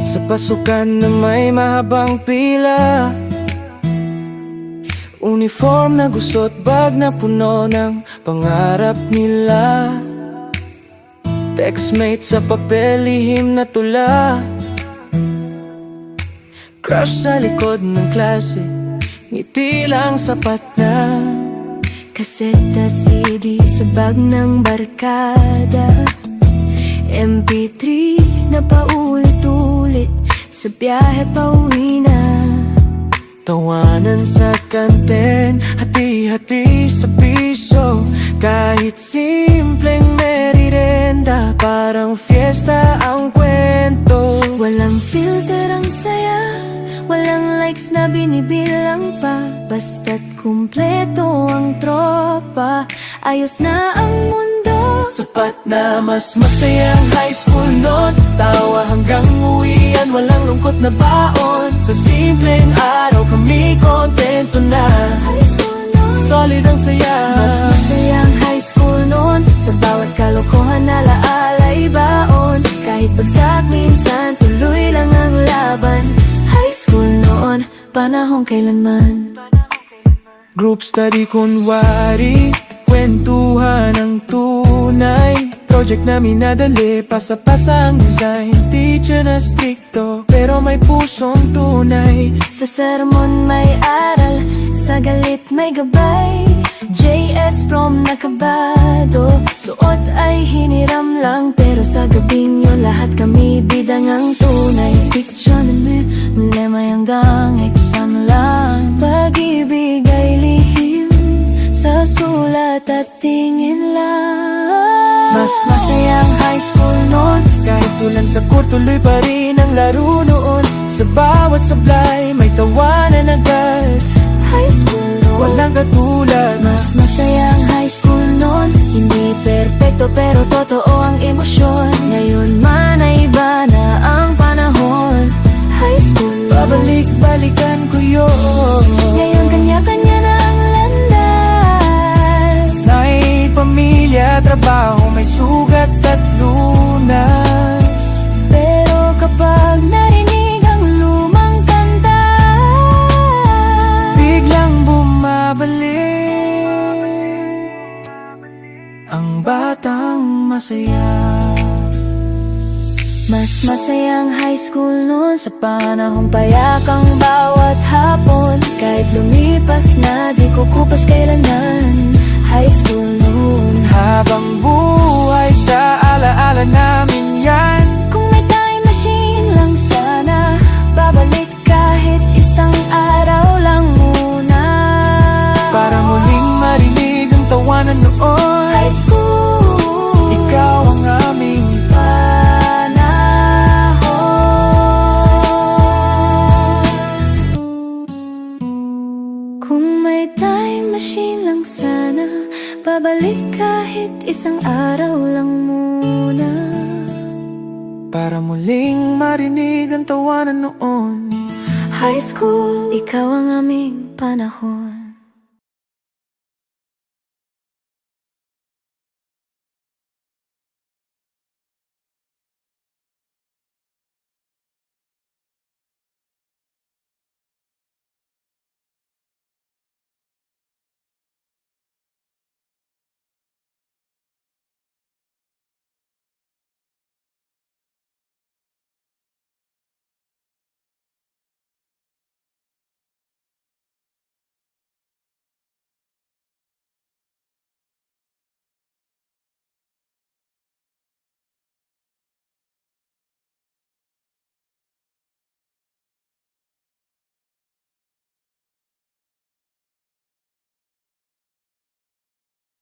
Sa pasukan na may mahabang pila, uniform na gusot, bag na puno ng pangarap nila. Textmate sa papel, lihim na tula. Crush sa likod ng klase, ngiti lang sapat na. Cassette at CD sa bag ng barkada, MP3 na paulit-ulit sa biyahe pauwi na. Tawanan sa kanten, hati-hati sa piso. Kahit simpleng merirenda, parang fiesta ang kwento. Walang filter ang saya, walang likes na binibilang pa. Basta't kumpleto ang tropa, ayos na ang mundo. Sapat na, mas masayang high school noon. Tawa hanggang uwian, walang lungkot na baon. Sa simpleng araw kami kontento na. High school noon, solid ang saya. mas masayang high school noon. Sa bawat kalokohan alaala'y baon. Kahit bagsak minsan, tuloy lang ang laban. High school noon, panahong kailanman. Group study kunwari, kwentuhan ang tunay. Project na minadali, pasa-pasa ang design. Teacher na stricto, pero may pusong tunay. Sa sermon may aral, sa galit may gabay. JS prom nakabado, suot ay hiniram lang. Pero sa gabing yun lahat kami bidang ang tunay. Fiction na may hanggang exam lang. Pag-ibig ay lihim sa sulat at tingin lang. Mas masayang high school noon. Kahit tulan sa court, tuloy pa rin ang laro noon. Sa bawat sablay, may tawanan agad. High school noon, walang katulad. mas masayang high school noon. Hindi perpekto pero totoo ang emosyon. Ngayon man ay iba na ang panahon. High school noon, Babalik-balikan ko yun. ngayon kanya-kanya na ang landas. May pamilya, trabaho, may sugat at lunas. Pero kapag narinig ang lumang kanta, Biglang bumabalik ang batang masaya. mas masayang high school noon. Sa panahong payak ang bawat hapon. Kahit lumipas na, di ko kupas kailanman. High school noon, Habang buhay sa alaala namin yan. kung may time machine lang sana, babalik kahit isang araw lang muna. Para muling marinig ang tawanan noon. High school, Ikaw ang aming kung may time machine lang sana, babalik kahit isang araw lang muna. para muling marinig ang tawanan noon. High school, ikaw ang aming panahon.